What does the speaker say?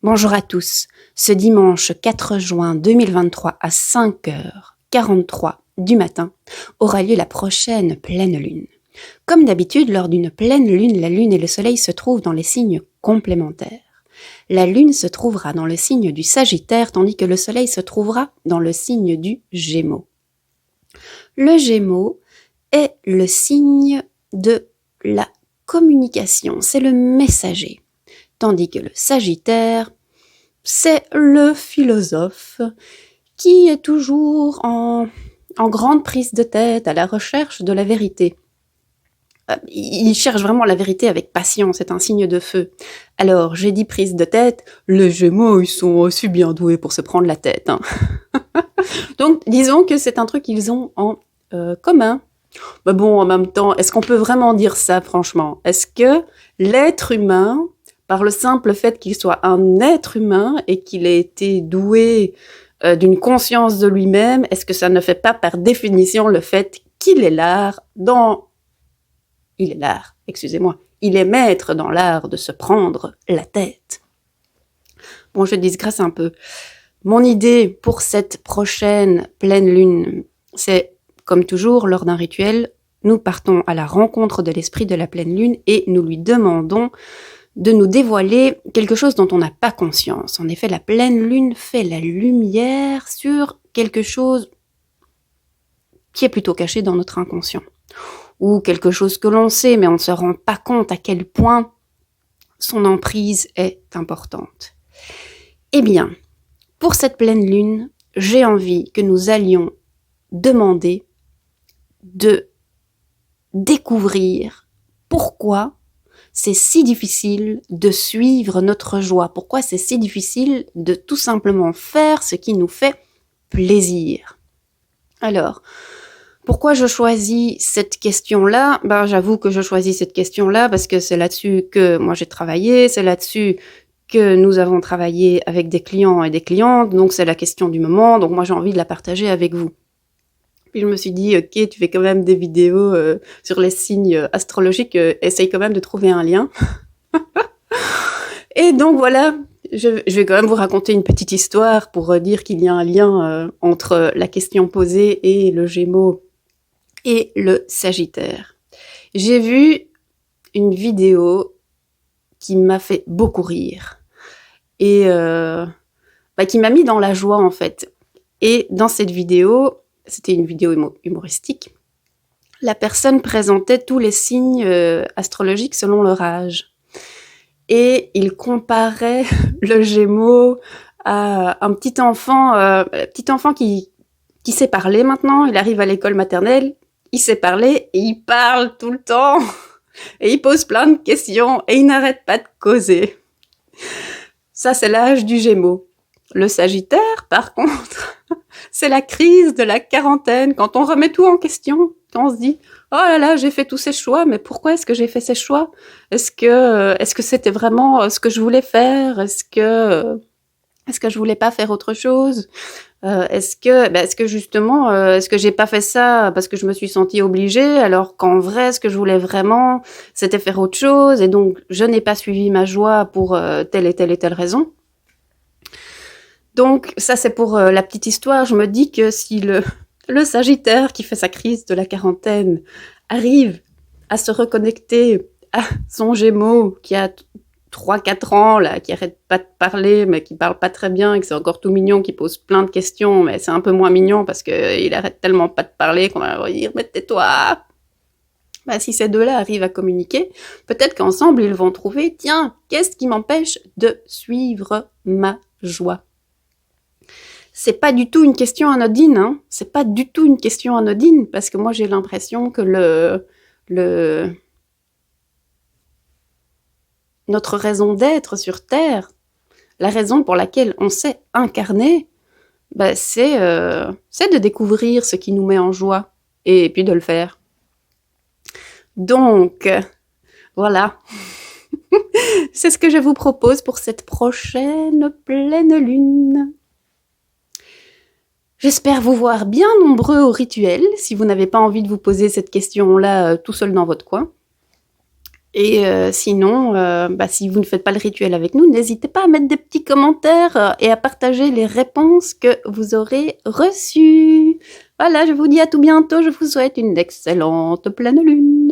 Bonjour à tous. Ce dimanche 4 juin 2023 à 5h43 du matin aura lieu la prochaine pleine lune. Comme d'habitude, lors d'une pleine lune, la lune et le soleil se trouvent dans les signes complémentaires. La lune se trouvera dans le signe du Sagittaire, tandis que le soleil se trouvera dans le signe du Gémeaux. Le Gémeaux est le signe de la communication, c'est le messager. Tandis que le Sagittaire, c'est le philosophe qui est toujours en grande prise de tête, à la recherche de la vérité. Il cherche vraiment la vérité avec passion, c'est un signe de feu. Alors, j'ai dit prise de tête, les Gémeaux, ils sont aussi bien doués pour se prendre la tête. Hein. Donc, disons que c'est un truc qu'ils ont en commun. Mais bon, en même temps, est-ce qu'on peut vraiment dire ça, franchement? Est-ce que l'être humain, par le simple fait qu'il soit un être humain et qu'il ait été doué d'une conscience de lui-même, est-ce que ça ne fait pas par définition le fait qu'il est il est maître dans l'art de se prendre la tête? Bon, je digresse un peu. Mon idée pour cette prochaine pleine lune, c'est, comme toujours, lors d'un rituel, nous partons à la rencontre de l'esprit de la pleine lune et nous lui demandons de nous dévoiler quelque chose dont on n'a pas conscience. En effet, la pleine lune fait la lumière sur quelque chose qui est plutôt caché dans notre inconscient. Ou quelque chose que l'on sait, mais on ne se rend pas compte à quel point son emprise est importante. Eh bien, pour cette pleine lune, j'ai envie que nous allions demander de découvrir pourquoi c'est si difficile de suivre notre joie, pourquoi c'est si difficile de tout simplement faire ce qui nous fait plaisir. Alors, pourquoi je choisis cette question-là? J'avoue que je choisis cette question-là parce que c'est là-dessus que moi j'ai travaillé, c'est là-dessus que nous avons travaillé avec des clients et des clientes, donc c'est la question du moment, donc moi j'ai envie de la partager avec vous. Puis je me suis dit, ok, tu fais quand même des vidéos sur les signes astrologiques, essaye quand même de trouver un lien. Et donc voilà, je vais quand même vous raconter une petite histoire pour dire qu'il y a un lien entre la question posée et le Gémeaux et le Sagittaire. J'ai vu une vidéo qui m'a fait beaucoup rire et qui m'a mis dans la joie en fait. Et dans cette vidéo, c'était une vidéo humoristique, la personne présentait tous les signes astrologiques selon leur âge. Et il comparait le Gémeaux à un petit enfant qui sait parler maintenant, il arrive à l'école maternelle, il sait parler et il parle tout le temps. Et il pose plein de questions et il n'arrête pas de causer. Ça, c'est l'âge du Gémeaux. Le Sagittaire, par contre, c'est la crise de la quarantaine, quand on remet tout en question, quand on se dit « Oh là là, j'ai fait tous ces choix, mais pourquoi est-ce que j'ai fait ces choix? Est-ce que c'était vraiment ce que je voulais faire? Est-ce que je voulais pas faire autre chose? Est-ce que justement, est-ce que j'ai pas fait ça parce que je me suis sentie obligée, alors qu'en vrai, ce que je voulais vraiment, c'était faire autre chose, et donc je n'ai pas suivi ma joie pour telle et telle raison. » Donc ça, c'est pour la petite histoire. Je me dis que si le Sagittaire qui fait sa crise de la quarantaine arrive à se reconnecter à son Gémeaux qui a 3-4 ans, là, qui arrête pas de parler, mais qui parle pas très bien, et que c'est encore tout mignon, qui pose plein de questions, mais c'est un peu moins mignon parce qu'il arrête tellement pas de parler qu'on va dire « Mais tais-toi !» Si ces deux-là arrivent à communiquer, peut-être qu'ensemble, ils vont trouver « Tiens, qu'est-ce qui m'empêche de suivre ma joie ?» C'est pas du tout une question anodine, hein. C'est pas du tout une question anodine, parce que moi j'ai l'impression que notre raison d'être sur Terre, la raison pour laquelle on s'est incarné, c'est de découvrir ce qui nous met en joie, et puis de le faire. Donc, voilà. C'est ce que je vous propose pour cette prochaine pleine lune. J'espère vous voir bien nombreux au rituel, si vous n'avez pas envie de vous poser cette question-là tout seul dans votre coin. Et sinon, si vous ne faites pas le rituel avec nous, n'hésitez pas à mettre des petits commentaires et à partager les réponses que vous aurez reçues. Voilà, je vous dis à tout bientôt. Je vous souhaite une excellente pleine lune.